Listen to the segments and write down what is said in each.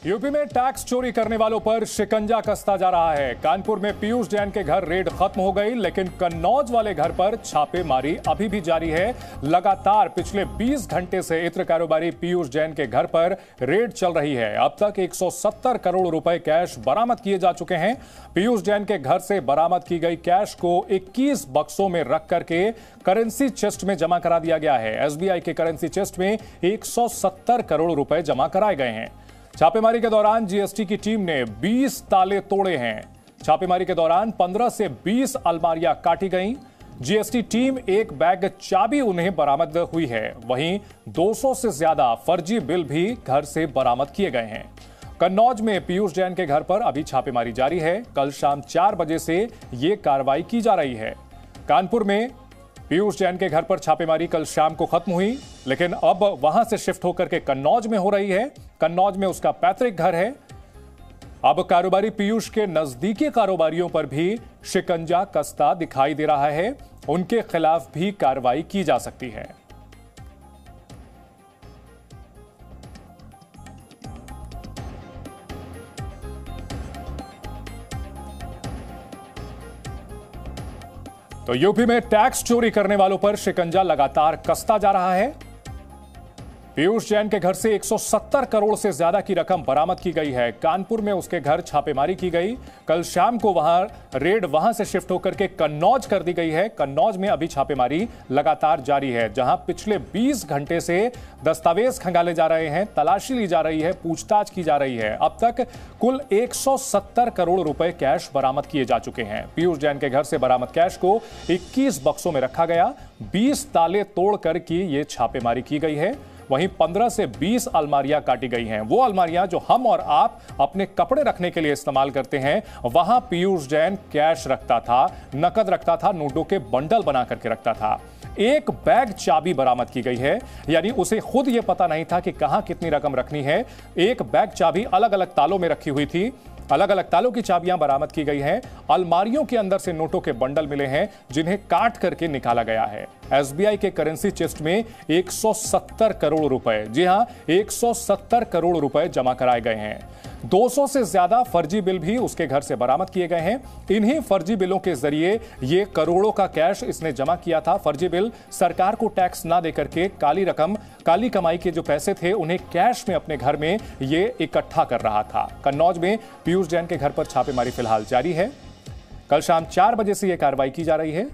UP में tax चोरी करने वालों पर शिकंजा कसता जा रहा है। कानपुर में पीयूष जैन के घर रेड खत्म हो गई, लेकिन कन्नौज वाले घर पर छापेमारी अभी भी जारी है। लगातार पिछले 20 घंटे से इत्र कारोबारी पीयूष जैन के घर पर रेड चल रही है। अब तक 170 करोड़ रुपए कैश बरामद किए जा चुके हैं। पीयूष जैन के घर से बरामद की गई कैश को 21 बक्सों में रख करके करेंसी चेस्ट में जमा करा दिया गया है। एसबीआई के करेंसी चेस्ट में 170 करोड़ रुपए जमा कराए गए हैं। छापेमारी के दौरान जीएसटी की टीम ने 20 ताले तोड़े हैं। छापेमारी के दौरान 15 से 20 अलमारियां काटी गईं। जीएसटी टीम एक बैग चाबी उन्हें बरामद हुई है। वहीं 200 से ज्यादा फर्जी बिल भी घर से बरामद किए गए हैं। कन्नौज में पीयूष जैन के घर पर अभी छापेमारी जारी है। कल शाम 4 बजे से यह कार्रवाई की जा रही है। कानपुर में पीयूष जैन के घर पर छापेमारी कल शाम को खत्म हुई, लेकिन अब वहां से शिफ्ट होकर के कन्नौज में हो रही है। कन्नौज में उसका पैतृक घर है। अब कारोबारी पीयूष के नजदीकी कारोबारियों पर भी शिकंजा कसता दिखाई दे रहा है। उनके खिलाफ भी कार्रवाई की जा सकती है। तो यूपी में टैक्स चोरी करने वालों पर शिकंजा लगातार कसता जा रहा है। पीयूष जैन के घर से 170 करोड़ से ज्यादा की रकम बरामद की गई है। कानपुर में उसके घर छापेमारी की गई। कल शाम को वहां से शिफ्ट होकर के कन्नौज कर दी गई है। कन्नौज में अभी छापेमारी लगातार जारी है, जहां पिछले 20 घंटे से दस्तावेज खंगाले जा रहे हैं, तलाशी ली जा रही है, पूछताछ की जा रही है। अब तक कुल 170 करोड़ रुपए कैश बरामद किए जा चुके हैं। पीयूष जैन के घर से बरामद कैश को 21 बक्सों में रखा गया। 20 ताले तोड़ करके ये छापेमारी की गई है। वहीं 15 से 20 अलमारियां काटी गई हैं। वो अलमारियां जो हम और आप अपने कपड़े रखने के लिए इस्तेमाल करते हैं, वहां पीयूष जैन कैश रखता था, नकद रखता था, नोटों के बंडल बना करके रखता था। एक बैग चाबी बरामद की गई है, यानी उसे खुद यह पता नहीं था कि कहां कितनी रकम रखनी है। एक बैग चाबी अलग अलग तालों में रखी हुई थी। अलग अलग तालों की चाबियां बरामद की गई हैं। अलमारियों के अंदर से नोटों के बंडल मिले हैं, जिन्हें काट करके निकाला गया है। एसबीआई के करेंसी चेस्ट में 170 करोड़ रुपए, जी हां, 170 करोड़ रुपए जमा कराए गए हैं। 200 से ज्यादा फर्जी बिल भी उसके घर से बरामद किए गए हैं। इन्हीं फर्जी बिलों के जरिए ये करोड़ों का कैश इसने जमा किया था। फर्जी बिल सरकार को टैक्स ना देकर के काली कमाई के जो पैसे थे, उन्हें कैश में अपने घर में ये इकट्ठा कर रहा था। कन्नौज में पीयूष जैन के घर पर छापेमारी फिलहाल जारी है। कल शाम 4 बजे से यह कार्रवाई की जा रही है।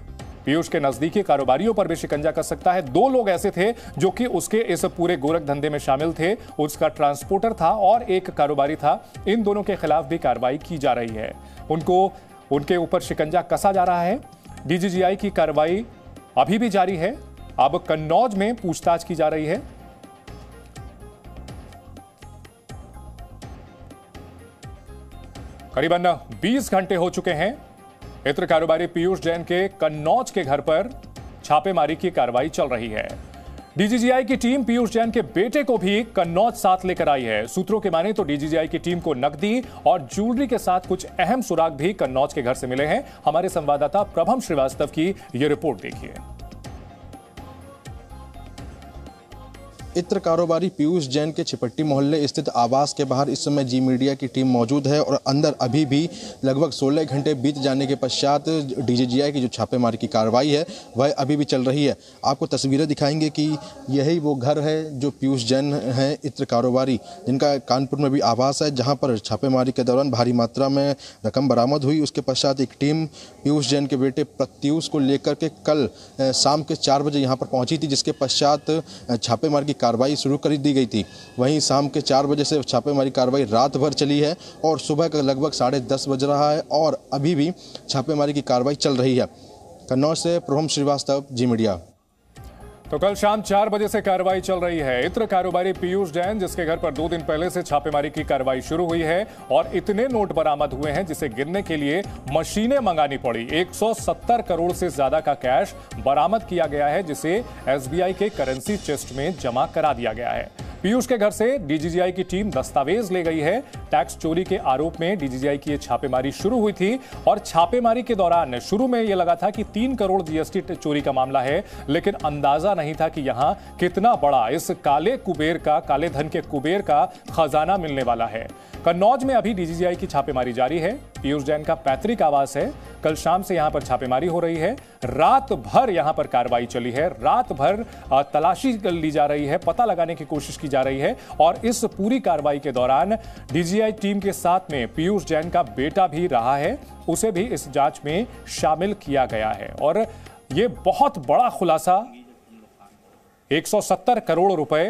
पीयूष के नजदीकी कारोबारियों पर भी शिकंजा कस सकता है। 2 लोग ऐसे थे जो कि उसके इस पूरे गोरख धंधे में शामिल थे। उसका ट्रांसपोर्टर था और एक कारोबारी था। इन दोनों के खिलाफ भी कार्रवाई की जा रही है। उनके ऊपर शिकंजा कसा जा रहा है। डीजीजीआई की कार्रवाई अभी भी जारी है। अब कन्नौज में पूछताछ की जा रही है। करीबन 20 घंटे हो चुके हैं। इत्र कारोबारी पीयूष जैन के कन्नौज के घर पर छापेमारी की कार्रवाई चल रही है। डीजीजीआई की टीम पीयूष जैन के बेटे को भी कन्नौज साथ लेकर आई है। सूत्रों के माने तो डीजीजीआई की टीम को नकदी और ज्वेलरी के साथ कुछ अहम सुराग भी कन्नौज के घर से मिले हैं। हमारे संवाददाता प्रभम श्रीवास्तव की यह रिपोर्ट देखिए। इत्र कारोबारी पीयूष जैन के छिपट्टी मोहल्ले स्थित आवास के बाहर इस समय जी मीडिया की टीम मौजूद है और अंदर अभी भी लगभग 16 घंटे बीत जाने के पश्चात डीजीजीआई की जो छापेमारी की कार्रवाई है वह अभी भी चल रही है। आपको तस्वीरें दिखाएंगे कि यही वो घर है जो पीयूष जैन हैं, इत्र कारोबारी, जिनका कानपुर में भी आवास है, जहाँ पर छापेमारी के दौरान भारी मात्रा में रकम बरामद हुई। उसके पश्चात एक टीम पीयूष जैन के बेटे प्रत्यूष को लेकर के कल शाम के 4 बजे यहाँ पर पहुँची थी, जिसके पश्चात छापेमारी की कार्रवाई शुरू कर दी गई थी। वहीं शाम के 4 बजे से छापेमारी कार्रवाई रात भर चली है और सुबह का लगभग 10:30 बज रहा है और अभी भी छापेमारी की कार्रवाई चल रही है। कन्नौज से प्रभम श्रीवास्तव, जी मीडिया। तो कल शाम 4 बजे से कार्रवाई चल रही है। इत्र कारोबारी पीयूष जैन, जिसके घर पर 2 दिन पहले से छापेमारी की कार्रवाई शुरू हुई है और इतने नोट बरामद हुए हैं जिसे गिनने के लिए मशीनें मंगानी पड़ी। 170 करोड़ से ज्यादा का कैश बरामद किया गया है, जिसे एसबीआई के करेंसी चेस्ट में जमा करा दिया गया है। पीयूष के घर से डीजीजीआई की टीम दस्तावेज ले गई है। टैक्स चोरी के आरोप में डीजीजीआई की छापेमारी शुरू हुई थी और छापेमारी के दौरान शुरू में यह लगा था कि 3 करोड़ जीएसटी चोरी का मामला है, लेकिन अंदाजा नहीं था कि यहां कितना बड़ा इस काले धन के कुबेर का खजाना मिलने वाला है। कन्नौज में अभी डीजीजीआई की छापेमारी जारी है। पीयूष जैन का पैतृक आवास है। कल शाम से यहां पर छापेमारी हो रही है। रात भर यहां पर कार्रवाई चली है। रात भर तलाशी ली जा रही है, पता लगाने की कोशिश की जा रही है और इस पूरी कार्रवाई के दौरान डीजीजीआई टीम के साथ में पीयूष जैन का बेटा भी रहा है, उसे भी इस जांच में शामिल किया गया है। और यह बहुत बड़ा खुलासा, 170 करोड़ रुपए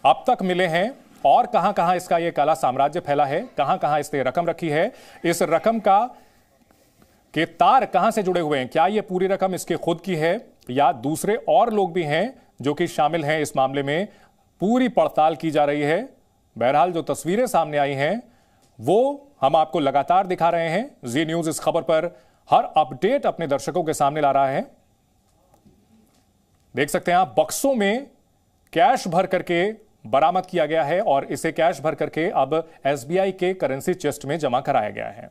अब तक मिले हैं और कहां कहां इसका यह काला साम्राज्य फैला है, कहां कहां इसने रकम रखी है, इस रकम के तार कहां से जुड़े हुए हैं, क्या यह पूरी रकम इसके खुद की है या दूसरे और लोग भी हैं जो कि शामिल हैं इस मामले में, पूरी पड़ताल की जा रही है। बहरहाल जो तस्वीरें सामने आई हैं वो हम आपको लगातार दिखा रहे हैं। जी न्यूज इस खबर पर हर अपडेट अपने दर्शकों के सामने ला रहा है। देख सकते हैं आप, बक्सों में कैश भर करके बरामद किया गया है और इसे कैश भर करके अब एसबीआई के करेंसी चेस्ट में जमा कराया गया है।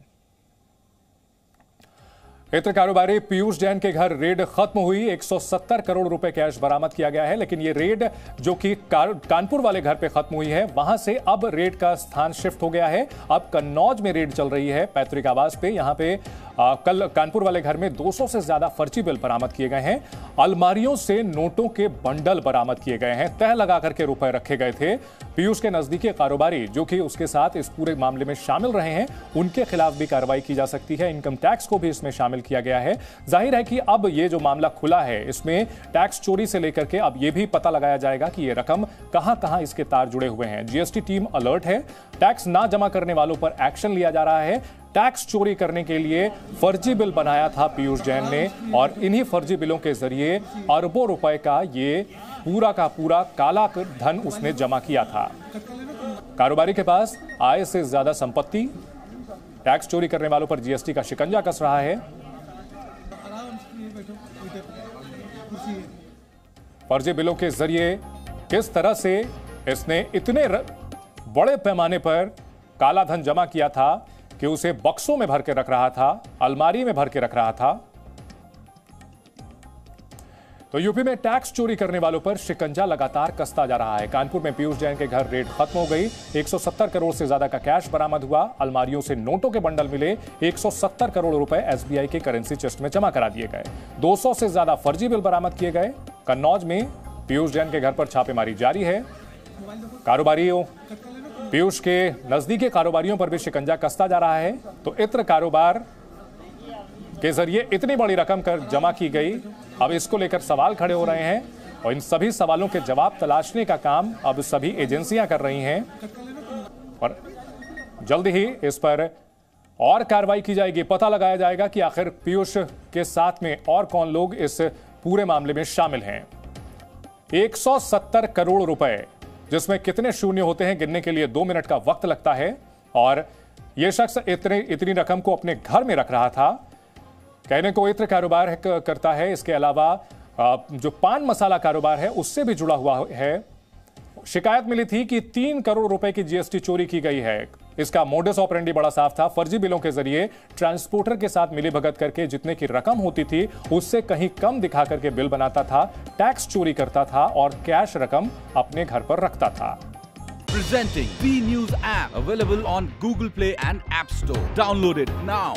इत्र कारोबारी पीयूष जैन के घर रेड खत्म हुई। 170 करोड़ रुपए कैश बरामद किया गया है, लेकिन ये रेड जो कि कानपुर वाले घर पे खत्म हुई है, वहां से अब रेड का स्थान शिफ्ट हो गया है। अब कन्नौज में रेड चल रही है पैतृक आवास पे। यहां पे कल कानपुर वाले घर में 200 से ज्यादा फर्जी बिल बरामद किए गए हैं। अलमारियों से नोटों के बंडल बरामद किए गए हैं। तह लगा करके रुपए रखे गए थे। पीयूष के नजदीकी कारोबारी जो कि उसके साथ इस पूरे मामले में शामिल रहे हैं, उनके खिलाफ भी कार्रवाई की जा सकती है। इनकम टैक्स को भी इसमें शामिल किया गया है। जाहिर है कि अब ये जो मामला खुला है, इसमें टैक्स चोरी से लेकर के अब ये भी पता लगाया जाएगा कि ये रकम कहां कहां इसके तार जुड़े हुए हैं। जीएसटी टीम अलर्ट है। टैक्स ना जमा करने वालों पर एक्शन लिया जा रहा है। टैक्स चोरी करने के लिए फर्जी बिल बनाया था पीयूष जैन ने और इन्हीं फर्जी बिलों के जरिए अरबों रुपए का ये पूरा का पूरा काला धन उसने जमा किया था। कारोबारी के पास आय से ज्यादा संपत्ति। टैक्स चोरी करने वालों पर जीएसटी का शिकंजा कस रहा है। फर्जी बिलों के जरिए किस तरह से इसने इतने बड़े पैमाने पर काला धन जमा किया था कि उसे बक्सों में भर के रख रहा था, अलमारी में भर के रख रहा था। तो यूपी में टैक्स चोरी करने वालों पर शिकंजा लगातार कसता जा रहा है। कानपुर में पीयूष जैन के घर रेड खत्म हो गई। 170 करोड़ से ज्यादा का कैश बरामद हुआ। अलमारियों से नोटों के बंडल मिले। 170 करोड़ रुपए एसबीआई के करेंसी चेस्ट में जमा करा दिए गए। 200 से ज्यादा फर्जी बिल बरामद किए गए। कन्नौज में पीयूष जैन के घर पर छापेमारी जारी है। कारोबारियों, पीयूष के नजदीकी कारोबारियों पर भी शिकंजा कसता जा रहा है। तो इत्र कारोबार के जरिए इतनी बड़ी रकम कर जमा की गई, अब इसको लेकर सवाल खड़े हो रहे हैं और इन सभी सवालों के जवाब तलाशने का काम अब सभी एजेंसियां कर रही हैं और जल्द ही इस पर और कार्रवाई की जाएगी। पता लगाया जाएगा कि आखिर पीयूष के साथ में और कौन लोग इस पूरे मामले में शामिल हैं। 170 करोड़ रुपए, जिसमें कितने शून्य होते हैं गिनने के लिए 2 मिनट का वक्त लगता है और यह शख्स इतनी रकम को अपने घर में रख रहा था। कहने को इत्र कारोबार करता है। इसके अलावा जो पान मसाला कारोबार है उससे भी जुड़ा हुआ है। शिकायत मिली थी कि 3 करोड़ रुपए की जीएसटी चोरी की गई है। इसका मोडस ऑपरेंडी बड़ा साफ था। फर्जी बिलों के जरिए ट्रांसपोर्टर के साथ मिलीभगत करके जितने की रकम होती थी उससे कहीं कम दिखा करके बिल बनाता था, टैक्स चोरी करता था और कैश रकम अपने घर पर रखता था। Presenting B News app available on Google Play and App Store. Download it now.